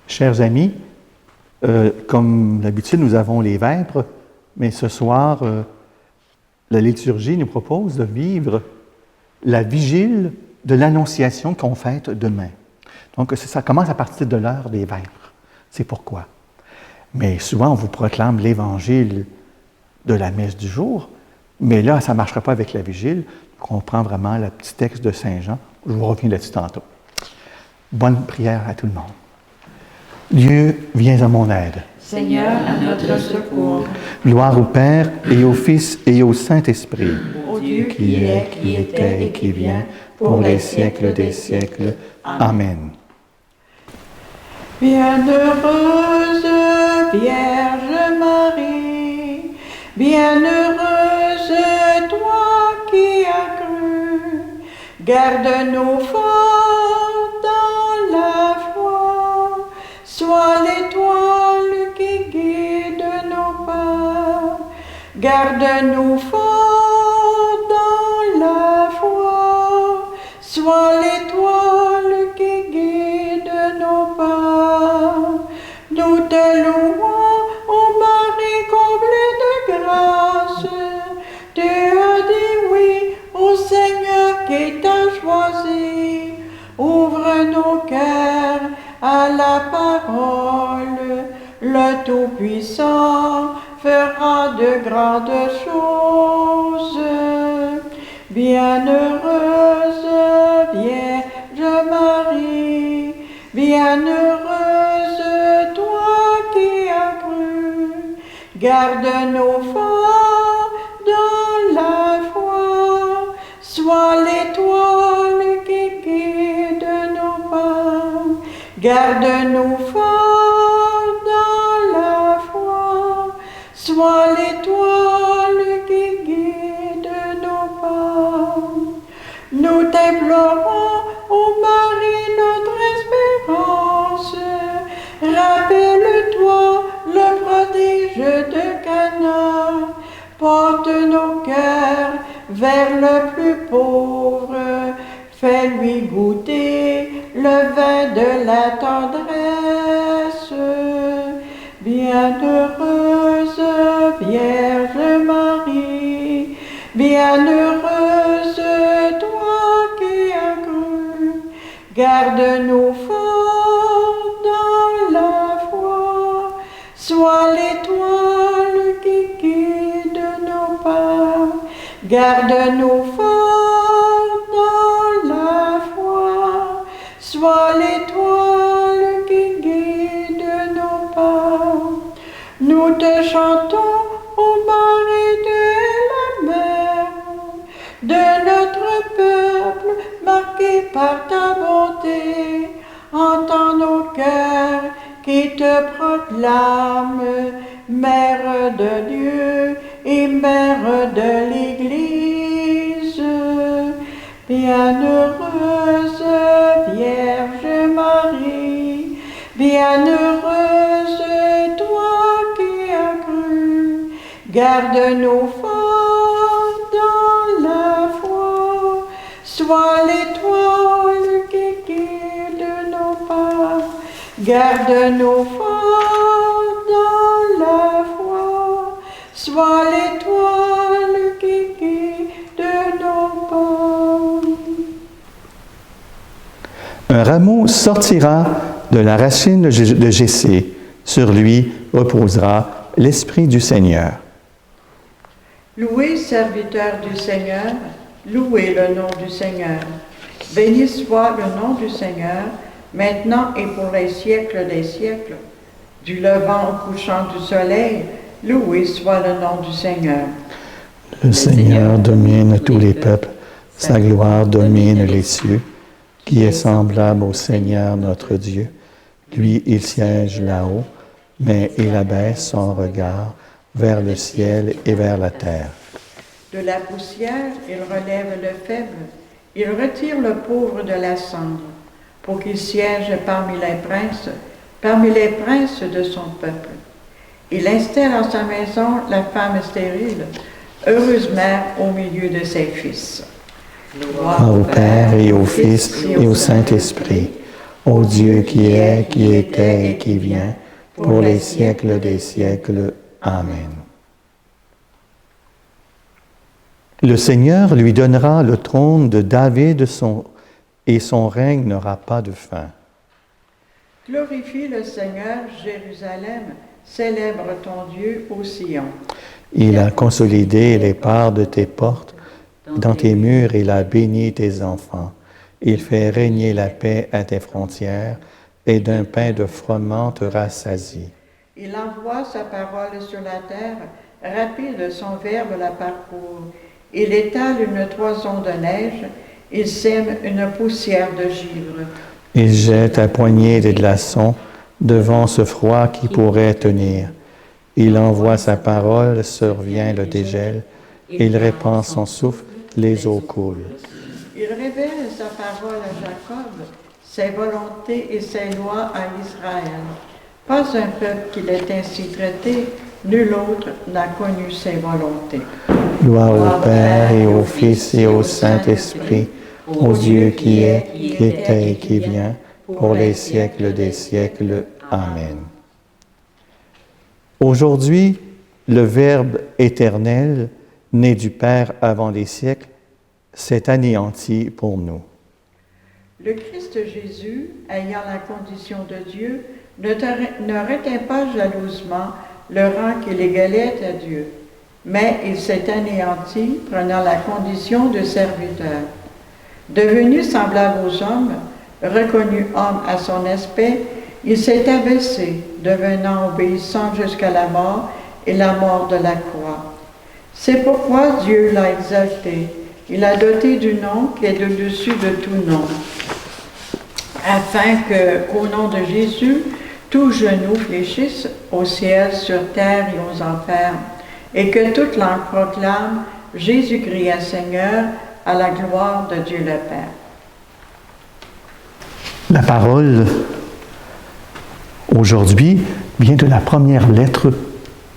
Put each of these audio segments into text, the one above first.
Chers amis, comme d'habitude, nous avons les vêpres, mais ce soir, la liturgie nous propose de vivre la vigile de l'Annonciation qu'on fête demain. Donc, ça commence à partir de l'heure des vêpres. C'est pourquoi. Mais souvent, on vous proclame l'Évangile de la messe du jour, mais là, ça ne marchera pas avec la vigile. On prend vraiment le petit texte de Saint Jean. Je vous reviens là-dessus tantôt. Bonne prière à tout le monde. Dieu, viens à mon aide. Seigneur, à notre secours. Gloire au Père et au Fils et au Saint-Esprit. Ô Dieu qui est, qui était et qui vient, pour les siècles des siècles. Amen. Bienheureuse Vierge Marie, bienheureuse toi qui as cru, garde-nous forts dans la foi, sois l'étoile qui guide nos pas, garde-nous forts dans la foi, sois l'étoile qui guide nos pas. Nous te louons, ô Marie comblée de grâce. Tu as dit oui au Seigneur qui t'a choisi. Ouvre nos cœurs à la parole. Le Tout-Puissant fera de grandes choses. Bienheureuse Vierge Marie, bienheureuse toi qui as cru, garde-nous forts dans la foi, sois l'étoile qui guide nos pas, garde-nous forts dans la foi, sois l'étoile qui guide nos pas. Nous t'implorons, ô Marie, notre espérance, rappelle-toi le prodige de Cana, porte nos cœurs vers le plus pauvre, fais-lui goûter le vin de la tendresse. Bienheureuse Vierge Marie, bienheureuse toi qui as cru, garde-nous forts dans la foi, sois l'étoile qui guide nos pas, garde-nous forts dans la foi, sois l'étoile qui guide nos pas. Nous te chantons, ô Marie, tu es la mère de notre peuple, marqué par ta bonté. Entends nos cœurs qui te proclament Mère de Dieu et Mère de l'Église. Bienheureuse Vierge Marie, bienheureuse toi qui as cru, garde-nous forts dans la foi, sois l'étoile qui guide nos pas, garde-nous forts dans la foi, sois l'étoile qui guide nos pas. Un rameau sortira de la racine de Jessé. Sur lui reposera l'Esprit du Seigneur. Louez, serviteur du Seigneur, louez le nom du Seigneur. Béni soit le nom du Seigneur, maintenant et pour les siècles des siècles. Du levant au couchant du soleil, loué soit le nom du Seigneur. Le Seigneur domine tous les peuples, sa gloire domine les cieux. Qui est semblable au Seigneur notre Dieu? Lui, il siège là-haut, mais il abaisse son regard vers le ciel et vers la terre. De la poussière, il relève le faible, il retire le pauvre de la cendre, pour qu'il siège parmi les princes de son peuple. Il installe en sa maison la femme stérile, heureuse mère au milieu de ses fils. Gloire au Père et au Fils et au Saint-Esprit, Ô Dieu qui est, qui était et qui vient, pour les siècles des siècles. Amen. Le Seigneur lui donnera le trône de David et son règne n'aura pas de fin. Glorifie le Seigneur, Jérusalem, célèbre ton Dieu au Sion. Il a consolidé les parts de tes portes, dans tes murs il a béni tes enfants. Il fait régner la paix à tes frontières, et d'un pain de froment te rassasie. Il envoie sa parole sur la terre, rapide son verbe la parcourt. Il étale une toison de neige, il sème une poussière de givre. Il jette à poignée des glaçons devant ce froid qui pourrait tenir. Il envoie sa parole, survient le dégel, il répand son souffle, les eaux coulent. Il révèle sa parole à Jacob, ses volontés et ses lois à Israël. Pas un peuple qui l'ait ainsi traité, nul autre n'a connu ses volontés. Gloire au Père et au Fils et au Saint-Esprit, au Dieu qui est, qui était et qui vient, pour les siècles des siècles. Amen. Aujourd'hui, le Verbe éternel, né du Père avant les siècles, s'est anéanti pour nous. Le Christ Jésus, ayant la condition de Dieu, ne retint pas jalousement le rang qu'il égalait à Dieu, mais il s'est anéanti, prenant la condition de serviteur. Devenu semblable aux hommes, reconnu homme à son aspect, il s'est abaissé, devenant obéissant jusqu'à la mort et la mort de la croix. C'est pourquoi Dieu l'a exalté. Il a doté du nom qui est au-dessus de tout nom, afin qu'au nom de Jésus, tout genou fléchisse au ciel, sur terre et aux enfers, et que toute langue proclame Jésus-Christ est Seigneur, à la gloire de Dieu le Père. La parole, aujourd'hui, vient de la première lettre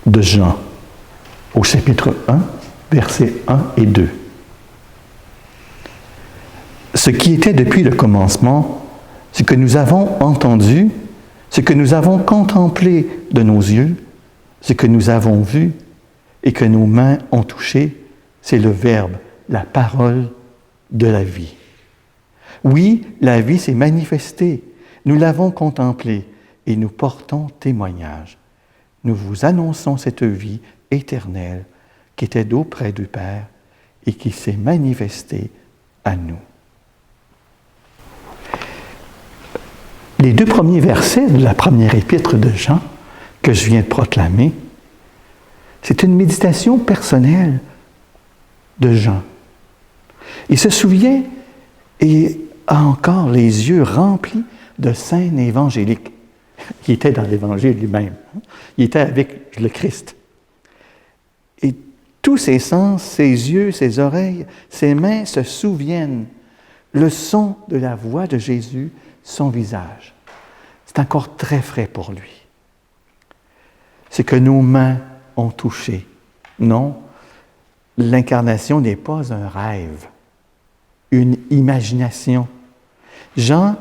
de Jean, au chapitre 1, versets 1 et 2. Ce qui était depuis le commencement, ce que nous avons entendu, ce que nous avons contemplé de nos yeux, ce que nous avons vu et que nos mains ont touché, c'est le Verbe, la parole de la vie. Oui, la vie s'est manifestée, nous l'avons contemplée et nous portons témoignage. Nous vous annonçons cette vie éternelle qui était d'auprès du Père et qui s'est manifestée à nous. Les deux premiers versets de la première épître de Jean que je viens de proclamer, c'est une méditation personnelle de Jean. Il se souvient et a encore les yeux remplis de scènes évangéliques. Il était dans l'Évangile lui-même. Il était avec le Christ. Et tous ses sens, ses yeux, ses oreilles, ses mains se souviennent le son de la voix de Jésus, son visage. C'est encore très frais pour lui. C'est que nos mains ont touché. Non, l'incarnation n'est pas un rêve, une imagination. Jean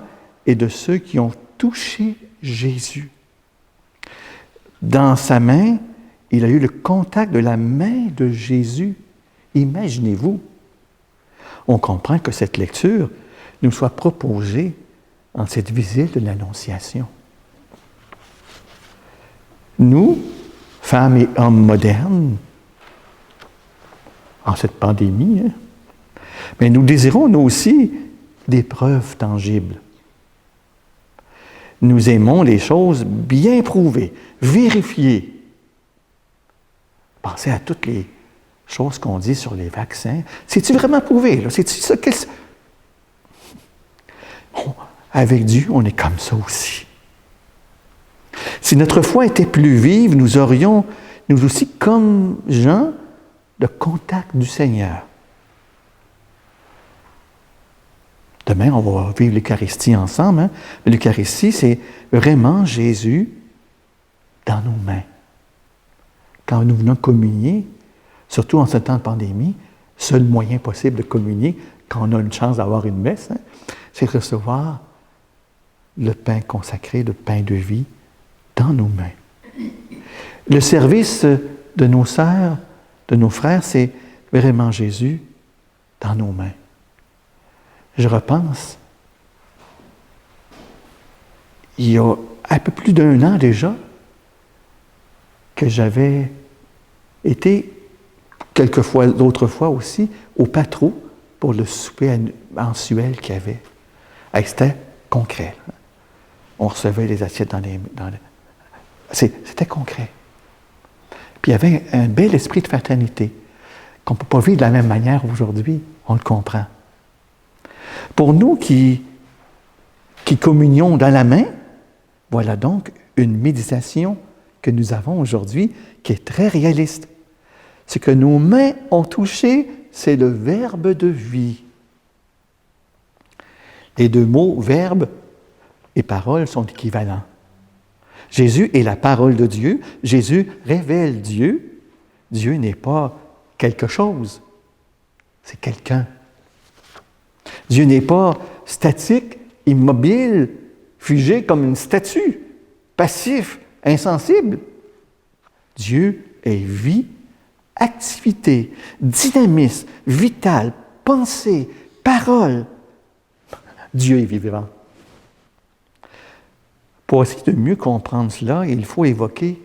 est de ceux qui ont touché Jésus. Dans sa main, il a eu le contact de la main de Jésus. Imaginez-vous. On comprend que cette lecture nous soit proposée en cette visite de l'Annonciation. Nous, femmes et hommes modernes, en cette pandémie, mais nous désirons, nous aussi, des preuves tangibles. Nous aimons les choses bien prouvées, vérifiées. Pensez à toutes les choses qu'on dit sur les vaccins. C'est-tu vraiment prouvé? Là? C'est-tu ça? Avec Dieu, on est comme ça aussi. Si notre foi était plus vive, nous aurions, nous aussi, comme Jean, le contact du Seigneur. Demain, on va vivre l'Eucharistie ensemble. Hein? L'Eucharistie, c'est vraiment Jésus dans nos mains. Quand nous venons communier, surtout en ce temps de pandémie, seul moyen possible de communier, quand on a une chance d'avoir une messe, hein, c'est recevoir le pain consacré, le pain de vie, dans nos mains. Le service de nos sœurs, de nos frères, c'est vraiment Jésus dans nos mains. Je repense, il y a un peu plus d'1 an déjà, que j'avais été, quelquefois, d'autres fois aussi, au Patro pour le souper mensuel qu'il y avait. Et c'était concret. On recevait les assiettes dans les... C'était concret. Puis il y avait un bel esprit de fraternité qu'on ne peut pas vivre de la même manière aujourd'hui. On le comprend. Pour nous qui communions dans la main, voilà donc une méditation que nous avons aujourd'hui qui est très réaliste. Ce que nos mains ont touché, c'est le verbe de vie. Les 2 mots, verbe et parole, sont équivalents. Jésus est la parole de Dieu. Jésus révèle Dieu. Dieu n'est pas quelque chose, c'est quelqu'un. Dieu n'est pas statique, immobile, figé comme une statue, passif, insensible. Dieu est vie, activité, dynamisme, vital, pensée, parole. Dieu est vivant. Pour essayer de mieux comprendre cela, il faut évoquer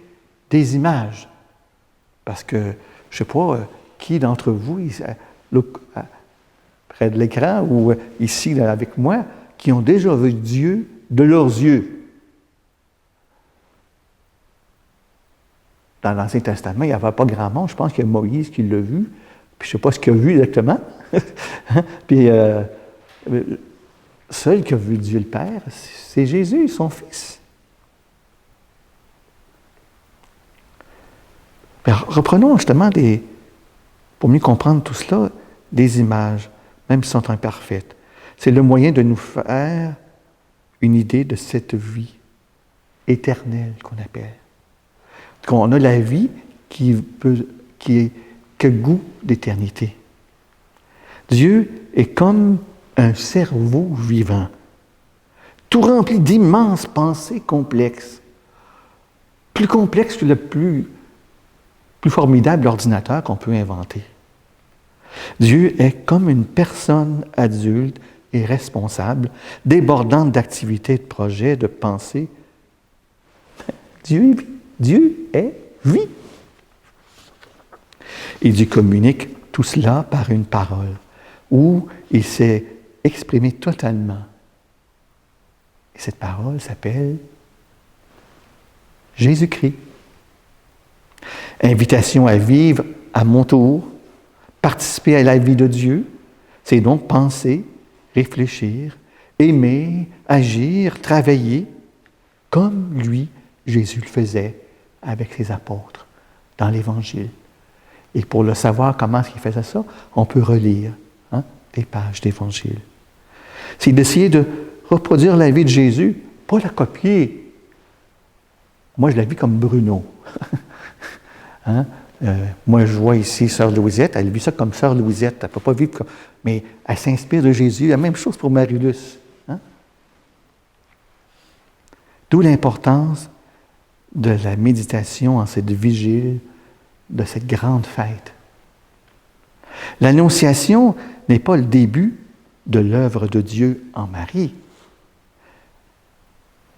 des images. Parce que, je ne sais pas, qui d'entre vous, près de l'écran ou ici avec moi, qui ont déjà vu Dieu de leurs yeux. Dans l'Ancien Testament, il n'y avait pas grand monde. Je pense qu'il y a Moïse qui l'a vu. Puis je ne sais pas ce qu'il a vu exactement. Puis seul qui a vu Dieu le Père, c'est Jésus, son Fils. Mais reprenons justement pour mieux comprendre tout cela, des images, même si elles sont imparfaites. C'est le moyen de nous faire une idée de cette vie éternelle qu'on appelle. Qu'on a la vie qui est que goût d'éternité. Dieu est comme un cerveau vivant, tout rempli d'immenses pensées complexes, plus complexes que le plus formidable ordinateur qu'on peut inventer. Dieu est comme une personne adulte et responsable, débordante d'activités, de projets, de pensées. Dieu est vie. Et Dieu communique tout cela par une parole, où il s'est exprimé totalement. Et cette parole s'appelle Jésus-Christ. Invitation à vivre à mon tour, participer à la vie de Dieu, c'est donc penser, réfléchir, aimer, agir, travailler, comme lui, Jésus le faisait avec ses apôtres dans l'Évangile. Et pour le savoir comment il faisait ça, on peut relire des pages d'Évangile. C'est d'essayer de reproduire la vie de Jésus, pas la copier. Moi, je la vis comme Bruno. Moi, je vois ici Sœur Louisette, elle vit ça comme Sœur Louisette, elle ne peut pas vivre comme... Mais elle s'inspire de Jésus, la même chose pour Marie-Luce. D'où l'importance de la méditation en cette vigile, de cette grande fête. L'Annonciation n'est pas le début de l'œuvre de Dieu en Marie.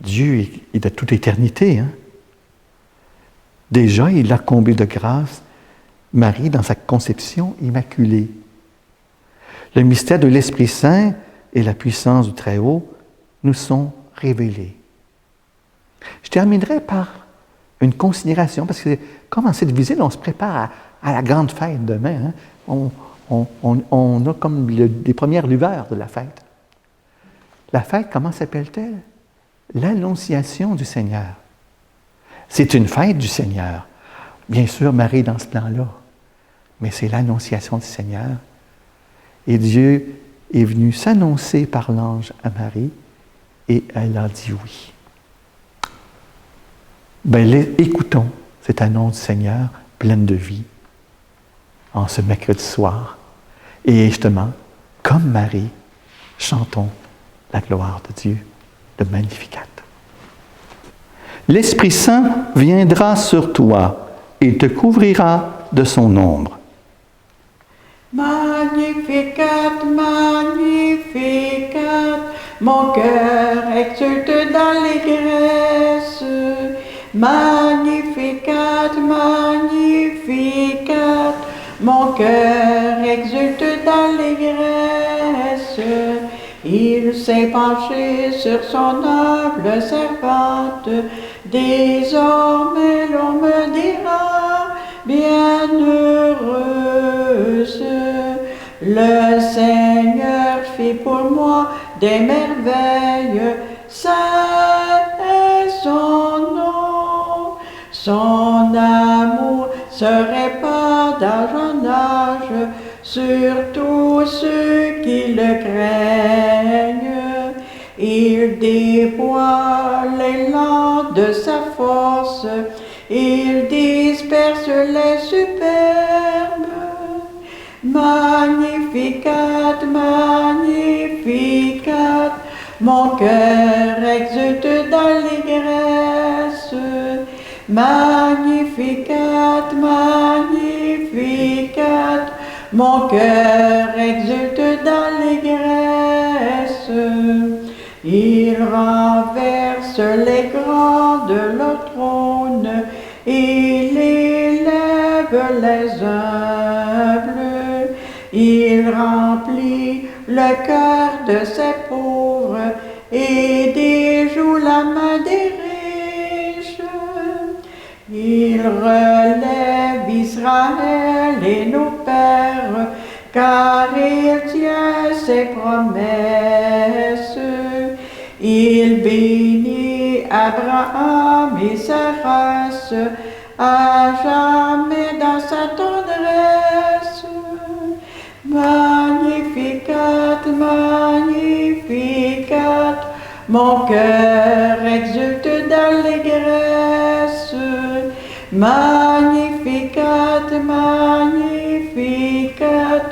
Dieu est de toute éternité. Déjà, il a comblé de grâce Marie dans sa conception immaculée. Le mystère de l'Esprit Saint et la puissance du Très-Haut nous sont révélés. Je terminerai par une considération, parce que comme en cette visite, on se prépare à la grande fête demain. On a comme les premières lueurs de la fête. La fête, comment s'appelle-t-elle? L'Annonciation du Seigneur. C'est une fête du Seigneur. Bien sûr, Marie est dans ce plan-là. Mais c'est l'Annonciation du Seigneur. Et Dieu est venu s'annoncer par l'ange à Marie et elle a dit oui. Écoutons cette annonce du Seigneur pleine de vie en ce mercredi soir. Et justement, comme Marie, chantons la gloire de Dieu. le Magnificat. L'Esprit Saint viendra sur toi et te couvrira de son ombre. Magnificat, Magnificat, mon cœur exulte d'allégresse. Magnificat, Magnificat, mon cœur exulte d'allégresse. Il s'est penché sur son humble servante. Désormais l'on me dira bienheureuse. Le Seigneur fit pour moi des merveilles. Saint est son nom. Son amour se répand d'âge en âge sur tous ceux qui le craignent. Il déploie l'élan de sa force, il disperse les superbes. Magnificat, Magnificat, mon cœur exulte d'allégresse. Magnificat, Magnificat, mon cœur exulte d'allégresse. Il renverse les grands de leur trône, il élève les humbles, il remplit le cœur de ses pauvres et déjoue la main des riches. Il relève Israël et nos pères, car il tient ses promesses. Il bénit Abraham et sa race, à jamais dans sa tendresse. Magnificat, Magnificat, mon cœur exulte d'allégresse. Magnificat, Magnificat,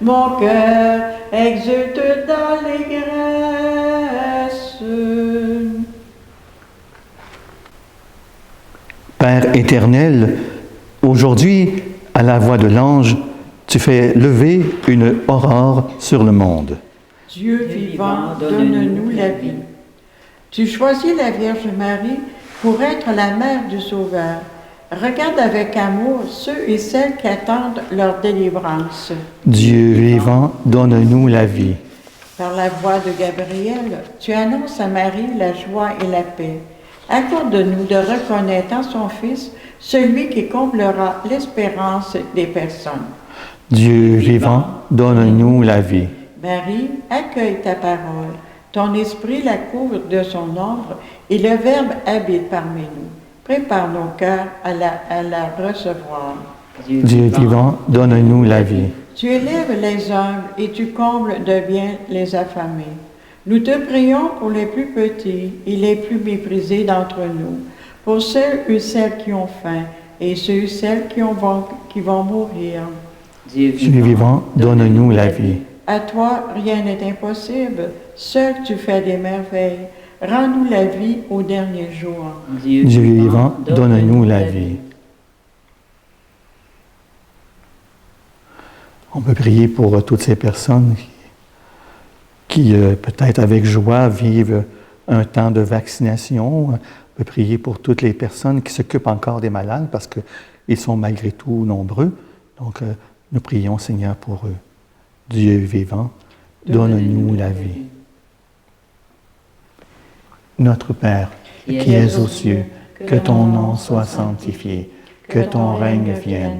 mon cœur exulte d'allégresse. Père éternel, aujourd'hui, à la voix de l'ange, tu fais lever une aurore sur le monde. Dieu vivant, donne-nous la vie. Tu choisis la Vierge Marie pour être la mère du Sauveur. Regarde avec amour ceux et celles qui attendent leur délivrance. Dieu vivant, donne-nous la vie. Par la voix de Gabriel, tu annonces à Marie la joie et la paix. Accorde-nous de reconnaître en son Fils celui qui comblera l'espérance des personnes. Dieu vivant, donne-nous la vie. Marie, accueille ta parole. Ton esprit la couvre de son ombre et le Verbe habite parmi nous. Prépare nos cœurs à la recevoir. Dieu vivant, donne-nous la vie. Tu élèves les humbles et tu combles de bien les affamés. Nous te prions pour les plus petits et les plus méprisés d'entre nous, pour ceux et celles qui ont faim et ceux et celles qui vont mourir. Dieu vivant, donne-nous la vie. À toi, rien n'est impossible. Seul tu fais des merveilles. Rends-nous la vie au dernier jour. Dieu vivant, donne-nous la vie. On peut prier pour toutes ces personnes qui peut-être avec joie, vivent un temps de vaccination. On peut prier pour toutes les personnes qui s'occupent encore des malades parce qu'ils sont malgré tout nombreux. Donc, nous prions, Seigneur, pour eux. Dieu vivant, donne-nous la vie. Notre Père, qui es aux cieux, que ton nom soit sanctifié, que ton règne vienne,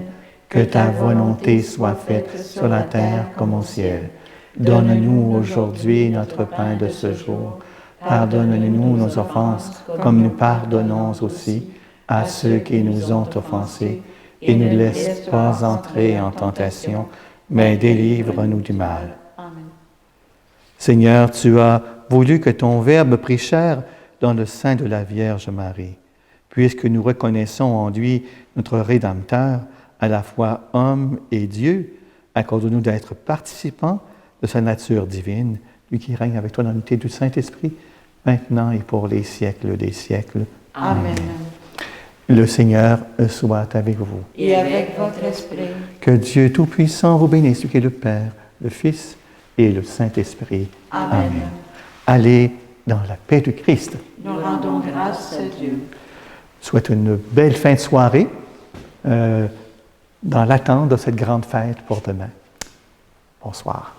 que ta volonté soit faite sur la terre comme au ciel. Donne-nous aujourd'hui notre pain de ce jour. Pardonne-nous nos offenses, comme nous pardonnons aussi à ceux qui nous ont offensés. Et ne laisse pas entrer en tentation, mais délivre-nous du mal. Amen. Seigneur, tu as voulu que ton Verbe prit chair dans le sein de la Vierge Marie. Puisque nous reconnaissons en lui notre Rédempteur, à la fois homme et Dieu, accorde-nous d'être participants de sa nature divine, lui qui règne avec toi dans l'unité du Saint-Esprit, maintenant et pour les siècles des siècles. Amen. Le Seigneur soit avec vous. Et avec votre esprit. Que Dieu Tout-Puissant vous bénisse, qui est le Père, le Fils et le Saint-Esprit. Amen. Allez dans la paix du Christ. Nous rendons grâce à Dieu. Je souhaite une belle fin de soirée dans l'attente de cette grande fête pour demain. Bonsoir.